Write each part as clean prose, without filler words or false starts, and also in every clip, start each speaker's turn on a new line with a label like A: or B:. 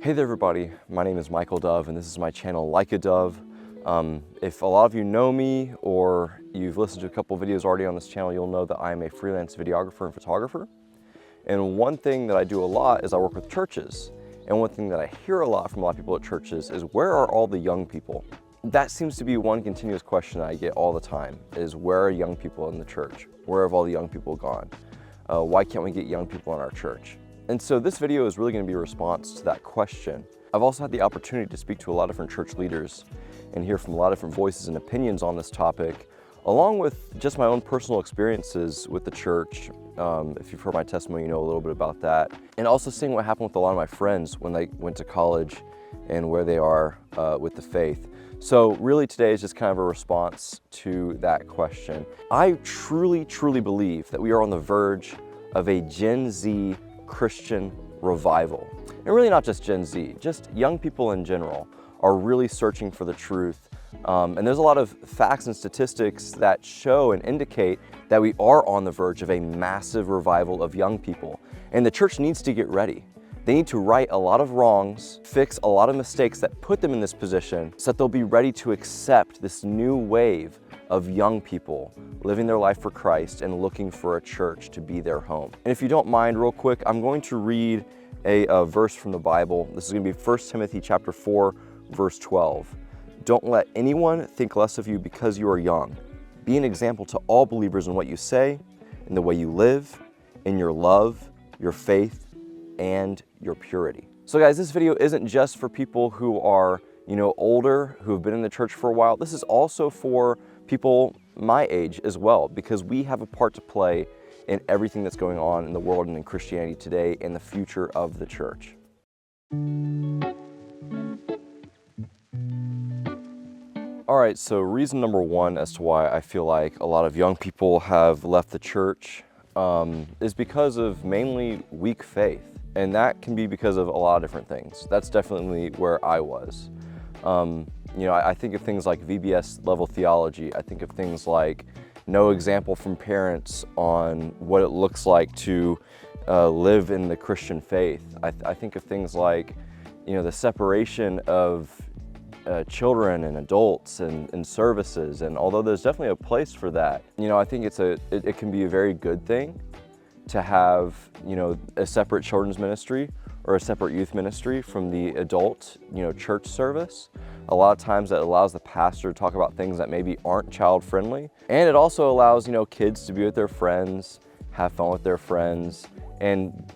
A: Hey there everybody, my name is Michael Dove and this is my channel Like a Dove. If a lot of you know me or you've listened to a couple videos already on this channel, you'll know that I'm a freelance videographer and photographer. And one thing that I do a lot is I work with churches. And one thing that I hear a lot from a lot of people at churches is, where are all the young people? That seems to be one continuous question I get all the time, is where are young people in the church? Where have all the young people gone? Why can't we get young people in our church? And so this video is really going to be a response to that question. I've also had the opportunity to speak to a lot of different church leaders and hear from a lot of different voices and opinions on this topic, along with just my own personal experiences with the church. If you've heard my testimony, you know a little bit about that. And also seeing what happened with a lot of my friends when they went to college and where they are with the faith. So really today is just kind of a response to that question. I truly believe that we are on the verge of a Gen Z Christian revival. And really not just Gen Z, just young people in general are really searching for the truth. And there's a lot of facts and statistics that show and indicate that we are on the verge of a massive revival of young people. And the church needs to get ready. They need to right a lot of wrongs, fix a lot of mistakes that put them in this position so that they'll be ready to accept this new wave of young people living their life for Christ and looking for a church to be their home. And if you don't mind, real quick, I'm going to read a verse from the Bible. This is going to be 1 Timothy chapter 4, verse 12. Don't let anyone think less of you because you are young. Be an example to all believers in what you say, in the way you live, in your love, your faith, and your purity. So guys, this video isn't just for people who are, older, who have been in the church for a while. This is also for people my age as well, because we have a part to play in everything that's going on in the world and in Christianity today and the future of the church. All right, so reason number one as to why I feel like a lot of young people have left the church is because of mainly weak faith. And that can be because of a lot of different things. That's definitely where I was. I think of things like VBS level theology. I think of things like no example from parents on what it looks like to live in the Christian faith. I think of things like, the separation of children and adults and services. And although there's definitely a place for that, I think it can be a very good thing to have, a separate children's ministry or a separate youth ministry from the adult, church service. A lot of times that allows the pastor to talk about things that maybe aren't child friendly. And it also allows, kids to be with their friends, have fun with their friends, and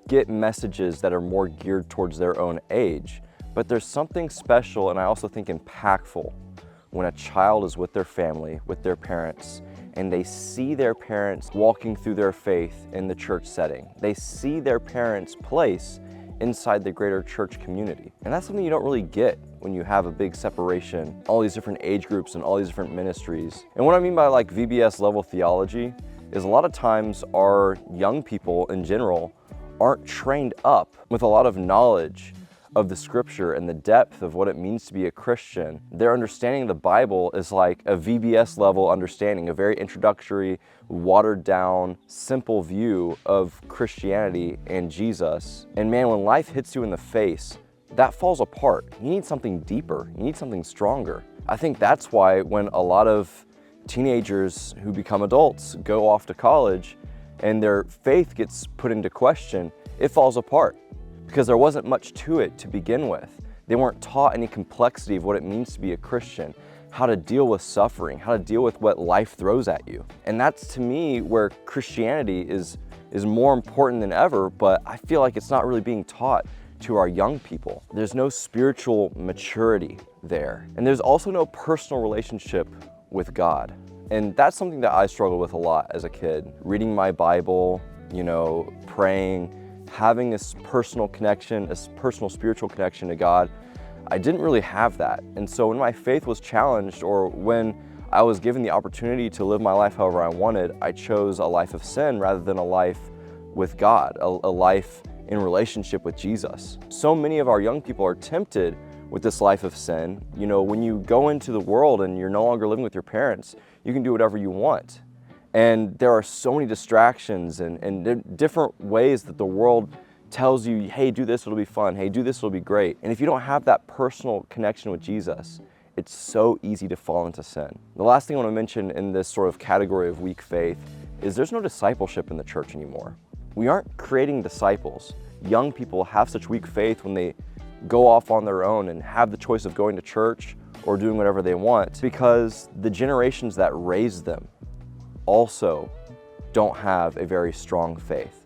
A: get messages that are more geared towards their own age. But there's something special, and I also think impactful, when a child is with their family, with their parents, and they see their parents walking through their faith in the church setting. They see their parents' place inside the greater church community. And that's something you don't really get when you have a big separation, all these different age groups and all these different ministries. And what I mean by like VBS level theology is a lot of times our young people in general aren't trained up with a lot of knowledge of the scripture and the depth of what it means to be a Christian. Their understanding of the Bible is like a VBS level understanding, a very introductory, watered down, simple view of Christianity and Jesus. And man, when life hits you in the face, that falls apart. You need something deeper. You need something stronger. I think that's why when a lot of teenagers who become adults go off to college and their faith gets put into question, it falls apart, because there wasn't much to it to begin with. They weren't taught any complexity of what it means to be a Christian, how to deal with suffering, how to deal with what life throws at you. And that's, to me, where Christianity is more important than ever, but I feel like it's not really being taught to our young people. There's no spiritual maturity there. And there's also no personal relationship with God. And that's something that I struggled with a lot as a kid. Reading my Bible, praying, having this personal connection, this personal spiritual connection to God. I didn't really have that. And so when my faith was challenged, or when I was given the opportunity to live my life however I wanted, I chose a life of sin rather than a life with God, a life in relationship with Jesus. So many of our young people are tempted with this life of sin. When you go into the world and you're no longer living with your parents, you can do whatever you want. And there are so many distractions and different ways that the world tells you, hey, do this, it'll be fun. Hey, do this, it'll be great. And if you don't have that personal connection with Jesus, it's so easy to fall into sin. The last thing I want to mention in this sort of category of weak faith is there's no discipleship in the church anymore. We aren't creating disciples. Young people have such weak faith when they go off on their own and have the choice of going to church or doing whatever they want, because the generations that raised them also don't have a very strong faith.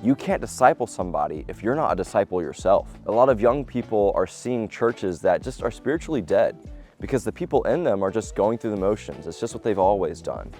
A: You can't disciple somebody if you're not a disciple yourself. A lot of young people are seeing churches that just are spiritually dead because the people in them are just going through the motions. It's just what they've always done.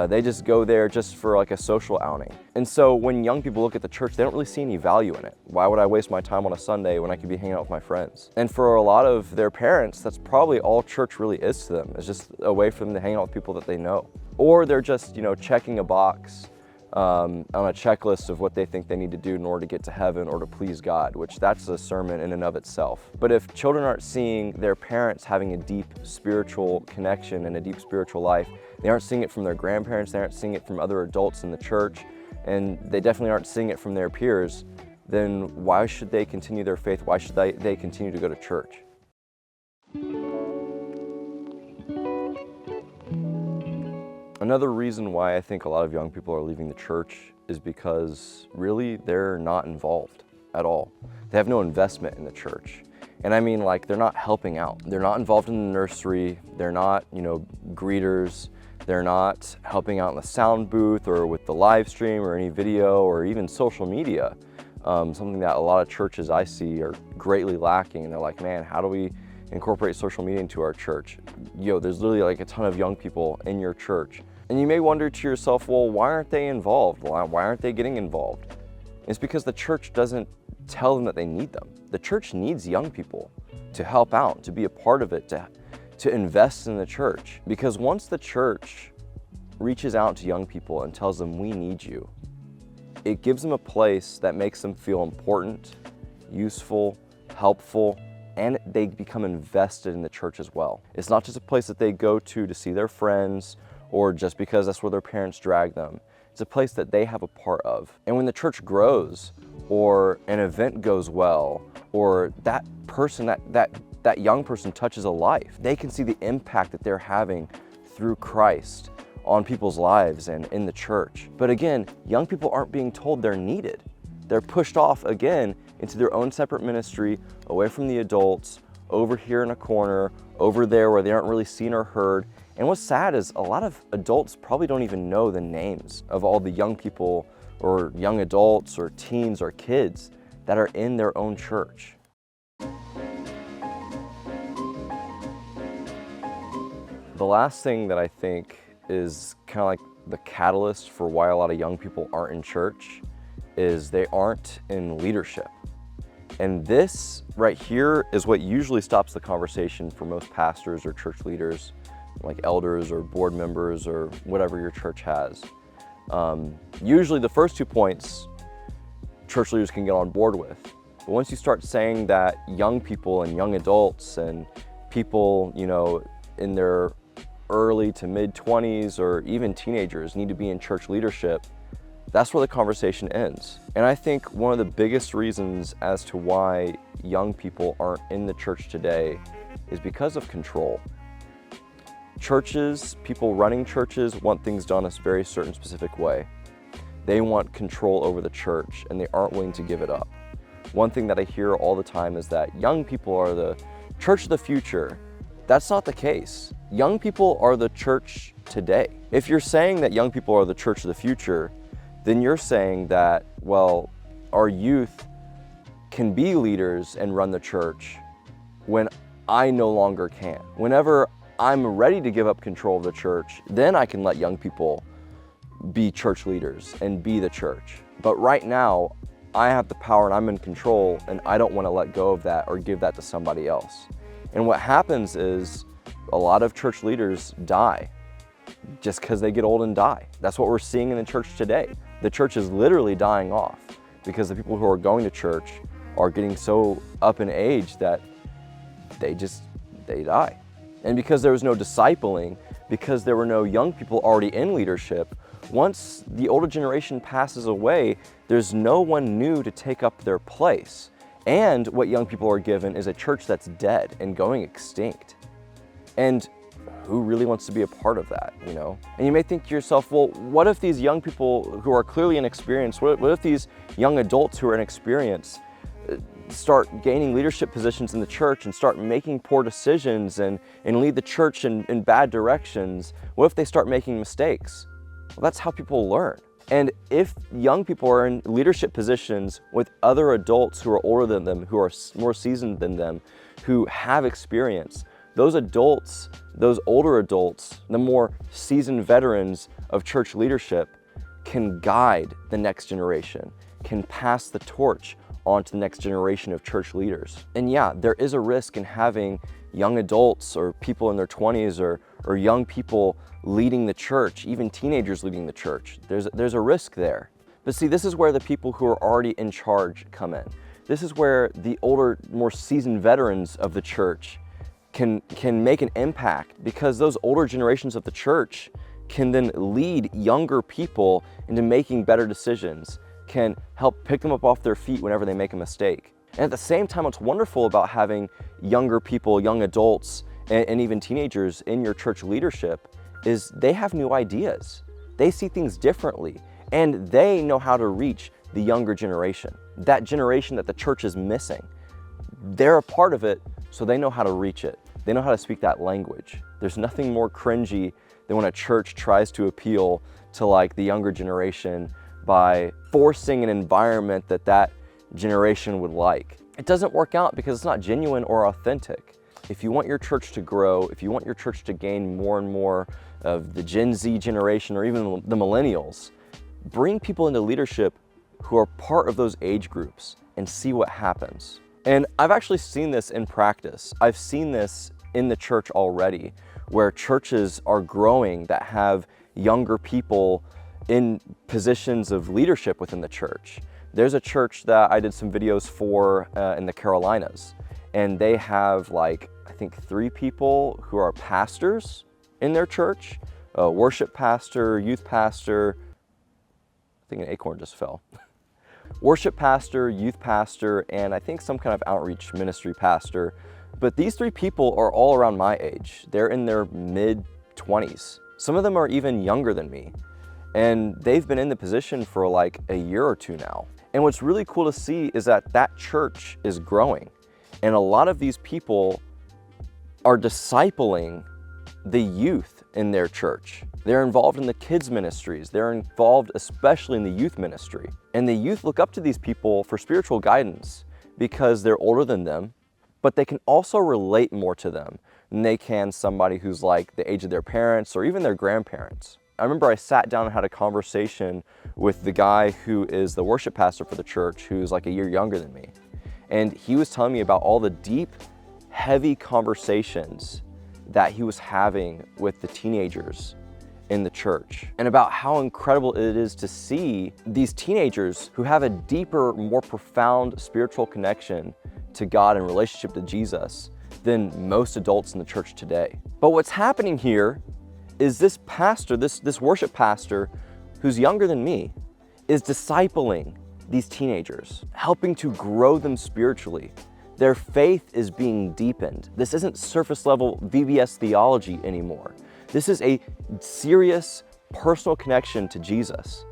A: They just go there just for like a social outing. And so when young people look at the church, they don't really see any value in it. Why would I waste my time on a Sunday when I could be hanging out with my friends? And for a lot of their parents, that's probably all church really is to them. It's just a way for them to hang out with people that they know. Or they're just, checking a box on a checklist of what they think they need to do in order to get to heaven or to please God, which that's a sermon in and of itself. But if children aren't seeing their parents having a deep spiritual connection and a deep spiritual life, they aren't seeing it from their grandparents, they aren't seeing it from other adults in the church, and they definitely aren't seeing it from their peers, then why should they continue their faith? Why should they continue to go to church? Another reason why I think a lot of young people are leaving the church is because really they're not involved at all. They have no investment in the church. And I mean, like, they're not helping out. They're not involved in the nursery. They're not, greeters. They're not helping out in the sound booth or with the live stream or any video or even social media. Something that a lot of churches I see are greatly lacking. And they're like, man, how do we incorporate social media into our church? There's literally like a ton of young people in your church. And you may wonder to yourself, well, why aren't they involved? Why aren't they getting involved? It's because the church doesn't tell them that they need them. The church needs young people to help out, to be a part of it, to invest in the church. Because once the church reaches out to young people and tells them, we need you, it gives them a place that makes them feel important, useful, helpful, and they become invested in the church as well. It's not just a place that they go to see their friends or just because that's where their parents drag them. It's a place that they have a part of. And when the church grows or an event goes well or that person, that young person touches a life, they can see the impact that they're having through Christ on people's lives and in the church. But again, young people aren't being told they're needed. They're pushed off again into their own separate ministry, away from the adults, over here in a corner, over there where they aren't really seen or heard. And what's sad is a lot of adults probably don't even know the names of all the young people or young adults or teens or kids that are in their own church. The last thing that I think is kind of like the catalyst for why a lot of young people aren't in church is they aren't in leadership. And this right here is what usually stops the conversation for most pastors or church leaders, like elders or board members or whatever your church has. Usually the first 2 points church leaders can get on board with. But once you start saying that young people and young adults and people, in their early to mid 20s or even teenagers need to be in church leadership, that's where the conversation ends. And I think one of the biggest reasons as to why young people aren't in the church today is because of control. Churches, people running churches want things done a very certain specific way. They want control over the church and they aren't willing to give it up. One thing that I hear all the time is that young people are the church of the future. That's not the case. Young people are the church today. If you're saying that young people are the church of the future, then you're saying that, well, our youth can be leaders and run the church when I no longer can. Whenever I'm ready to give up control of the church, then I can let young people be church leaders and be the church. But right now, I have the power and I'm in control and I don't want to let go of that or give that to somebody else. And what happens is a lot of church leaders die just because they get old and die. That's what we're seeing in the church today. The church is literally dying off because the people who are going to church are getting so up in age that they die. And because there was no discipling, because there were no young people already in leadership, once the older generation passes away, there's no one new to take up their place. And what young people are given is a church that's dead and going extinct. And who really wants to be a part of that, you know? And you may think to yourself, well, what if these young people who are clearly inexperienced, what if these young adults who are inexperienced start gaining leadership positions in the church and start making poor decisions and lead the church in bad directions? What if they start making mistakes? Well, that's how people learn. And if young people are in leadership positions with other adults who are older than them, who are more seasoned than them, who have experience, those adults, those older adults, the more seasoned veterans of church leadership can guide the next generation, can pass the torch on to the next generation of church leaders. And yeah, there is a risk in having young adults or people in their 20s or young people leading the church, even teenagers leading the church. There's a risk there. But see, this is where the people who are already in charge come in. This is where the older, more seasoned veterans of the church can make an impact, because those older generations of the church can then lead younger people into making better decisions, can help pick them up off their feet whenever they make a mistake. And at the same time, what's wonderful about having younger people, young adults, and even teenagers in your church leadership is they have new ideas. They see things differently, and they know how to reach the younger generation, that generation that the church is missing. They're a part of it, so they know how to reach it. They know how to speak that language. There's nothing more cringy than when a church tries to appeal to like the younger generation by forcing an environment that generation would like. It doesn't work out because it's not genuine or authentic. If you want your church to grow, if you want your church to gain more and more of the Gen Z generation or even the millennials, bring people into leadership who are part of those age groups and see what happens. And I've actually seen this in practice. I've seen this in the church already, where churches are growing that have younger people in positions of leadership within the church. There's a church that I did some videos for in the Carolinas, and they have like, I think 3 people who are pastors in their church, a worship pastor, youth pastor, I think an acorn just fell. Worship pastor, youth pastor, and I think some kind of outreach ministry pastor. But these 3 people are all around my age. They're in their mid-20s. Some of them are even younger than me. And they've been in the position for like a year or 2 now. And what's really cool to see is that church is growing. And a lot of these people are discipling the youth in their church. They're involved in the kids ministries. They're involved especially in the youth ministry. And the youth look up to these people for spiritual guidance because they're older than them, but they can also relate more to them than they can somebody who's like the age of their parents or even their grandparents. I remember I sat down and had a conversation with the guy who is the worship pastor for the church, who's like a year younger than me. And he was telling me about all the deep, heavy conversations that he was having with the teenagers in the church, and about how incredible it is to see these teenagers who have a deeper, more profound spiritual connection to God and relationship to Jesus than most adults in the church today. But what's happening here is this pastor, this worship pastor who's younger than me, is discipling these teenagers, helping to grow them spiritually. Their faith is being deepened. This isn't surface level VBS theology anymore. This is a serious personal connection to Jesus.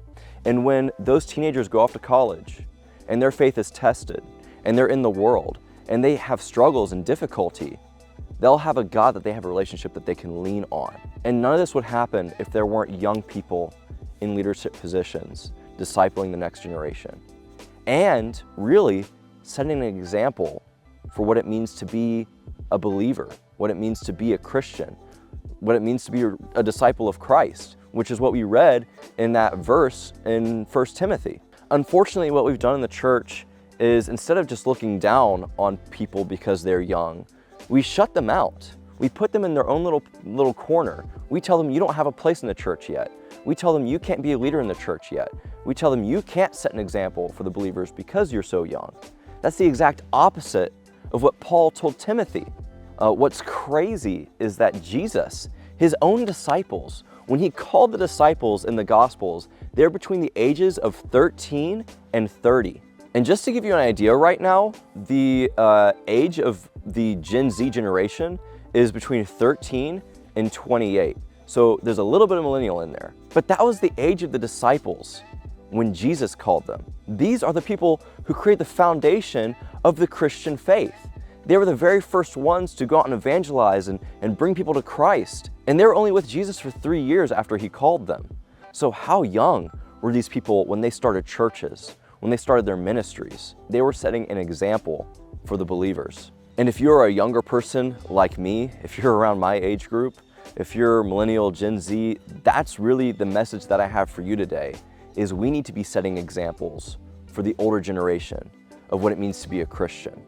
A: And when those teenagers go off to college and their faith is tested and they're in the world and they have struggles and difficulty, they'll have a God that they have a relationship that they can lean on. And none of this would happen if there weren't young people in leadership positions discipling the next generation. And really setting an example for what it means to be a believer, what it means to be a Christian, what it means to be a disciple of Christ, which is what we read in that verse in 1 Timothy. Unfortunately, what we've done in the church is instead of just looking down on people because they're young, we shut them out. We put them in their own little corner. We tell them you don't have a place in the church yet. We tell them you can't be a leader in the church yet. We tell them you can't set an example for the believers because you're so young. That's the exact opposite of what Paul told Timothy. What's crazy is that Jesus, his own disciples, When he called the disciples in the Gospels, they're between the ages of 13 and 30. And just to give you an idea right now, the age of the Gen Z generation is between 13 and 28. So there's a little bit of millennial in there. But that was the age of the disciples when Jesus called them. These are the people who create the foundation of the Christian faith. They were the very first ones to go out and evangelize and bring people to Christ. And they were only with Jesus for 3 years after he called them. So how young were these people when they started churches, when they started their ministries? They were setting an example for the believers. And if you're a younger person like me, if you're around my age group, if you're millennial, Gen Z, that's really the message that I have for you today, is we need to be setting examples for the older generation of what it means to be a Christian.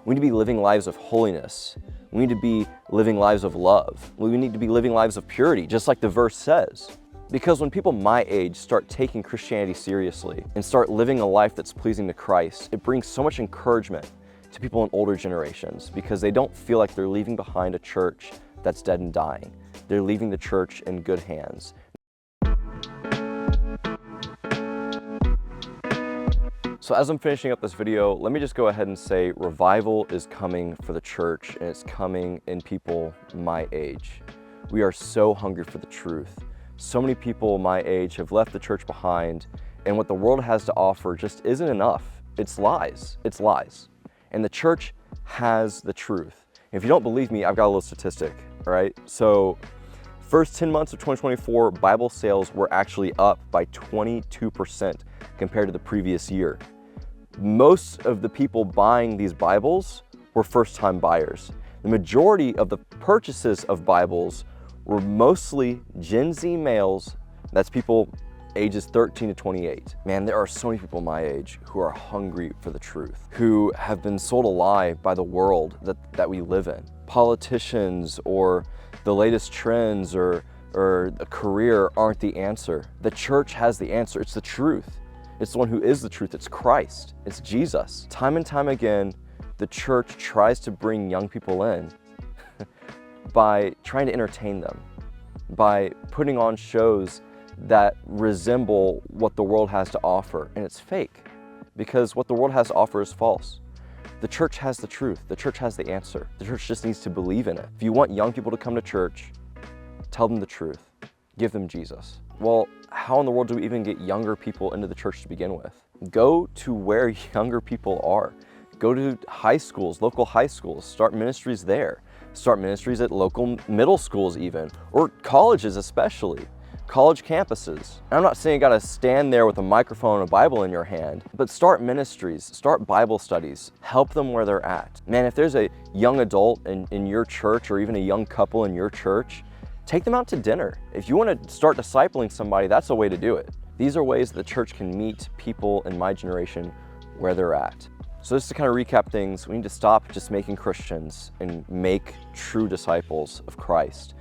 A: We need to be living lives of holiness. We need to be living lives of love. We need to be living lives of purity, just like the verse says. Because when people my age start taking Christianity seriously and start living a life that's pleasing to Christ, it brings so much encouragement to people in older generations because they don't feel like they're leaving behind a church that's dead and dying. They're leaving the church in good hands. So as I'm finishing up this video, let me just go ahead and say revival is coming for the church, and it's coming in people my age. We are so hungry for the truth. So many people my age have left the church behind, and what the world has to offer just isn't enough. It's lies. It's lies. And the church has the truth. If you don't believe me, I've got a little statistic, all right? So first 10 months of 2024, Bible sales were actually up by 22% compared to the previous year. Most of the people buying these Bibles were first-time buyers. The majority of the purchases of Bibles were mostly Gen Z males. That's people ages 13 to 28. Man, there are so many people my age who are hungry for the truth, who have been sold a lie by the world that we live in. Politicians or the latest trends or a career aren't the answer. The church has the answer. It's the truth. It's the one who is the truth. It's Christ. It's Jesus. Time and time again, the church tries to bring young people in by trying to entertain them, by putting on shows that resemble what the world has to offer. And it's fake, because what the world has to offer is false. The church has the truth. The church has the answer. The church just needs to believe in it. If you want young people to come to church, tell them the truth. Give them Jesus. Well, how in the world do we even get younger people into the church to begin with? Go to where younger people are. Go to high schools, local high schools, start ministries there. Start ministries at local middle schools even, or colleges especially, college campuses. And I'm not saying you gotta stand there with a microphone and a Bible in your hand, but start ministries, start Bible studies, help them where they're at. Man, if there's a young adult in your church or even a young couple in your church, take them out to dinner. If you want to start discipling somebody, that's a way to do it. These are ways that the church can meet people in my generation where they're at. So just to kind of recap things, we need to stop just making Christians and make true disciples of Christ.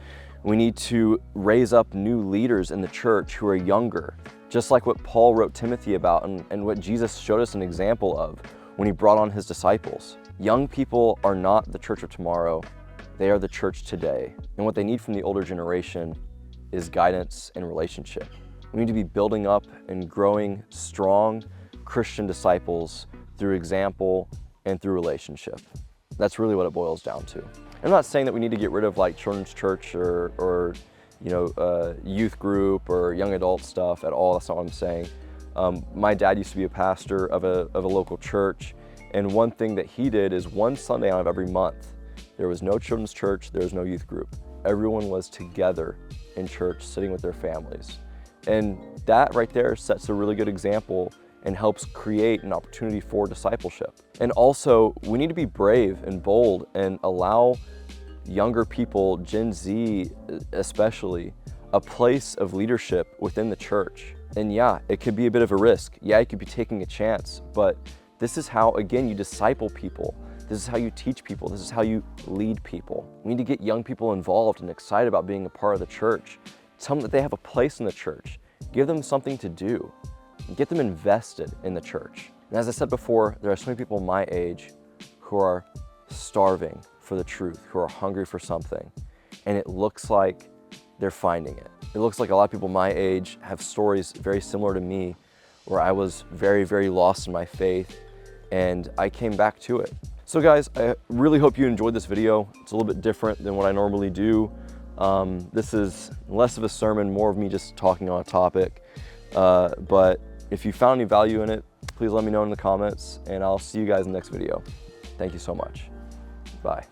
A: We need to raise up new leaders in the church who are younger, just like what Paul wrote Timothy about and what Jesus showed us an example of when he brought on his disciples. Young people are not the church of tomorrow. They are the church today. And what they need from the older generation is guidance and relationship. We need to be building up and growing strong Christian disciples through example and through relationship. That's really what it boils down to. I'm not saying that we need to get rid of like children's church or youth group or young adult stuff at all. That's not what I'm saying. My dad used to be a pastor of a local church, and one thing that he did is one Sunday out of every month, there was no children's church, there was no youth group. Everyone was together in church, sitting with their families. And that right there sets a really good example and helps create an opportunity for discipleship. And also, we need to be brave and bold and allow younger people, Gen Z especially, a place of leadership within the church. And yeah, it could be a bit of a risk. Yeah, you could be taking a chance, but this is how, again, you disciple people. This is how you teach people. This is how you lead people. We need to get young people involved and excited about being a part of the church. Tell them that they have a place in the church. Give them something to do. Get them invested in the church. And as I said before, there are so many people my age who are starving for the truth, who are hungry for something, and it looks like they're finding it. It looks like a lot of people my age have stories very similar to me, where I was very, very lost in my faith, and I came back to it. So guys, I really hope you enjoyed this video. It's a little bit different than what I normally do. This is less of a sermon, more of me just talking on a topic. But if you found any value in it, please let me know in the comments, and I'll see you guys in the next video. Thank you so much. Bye.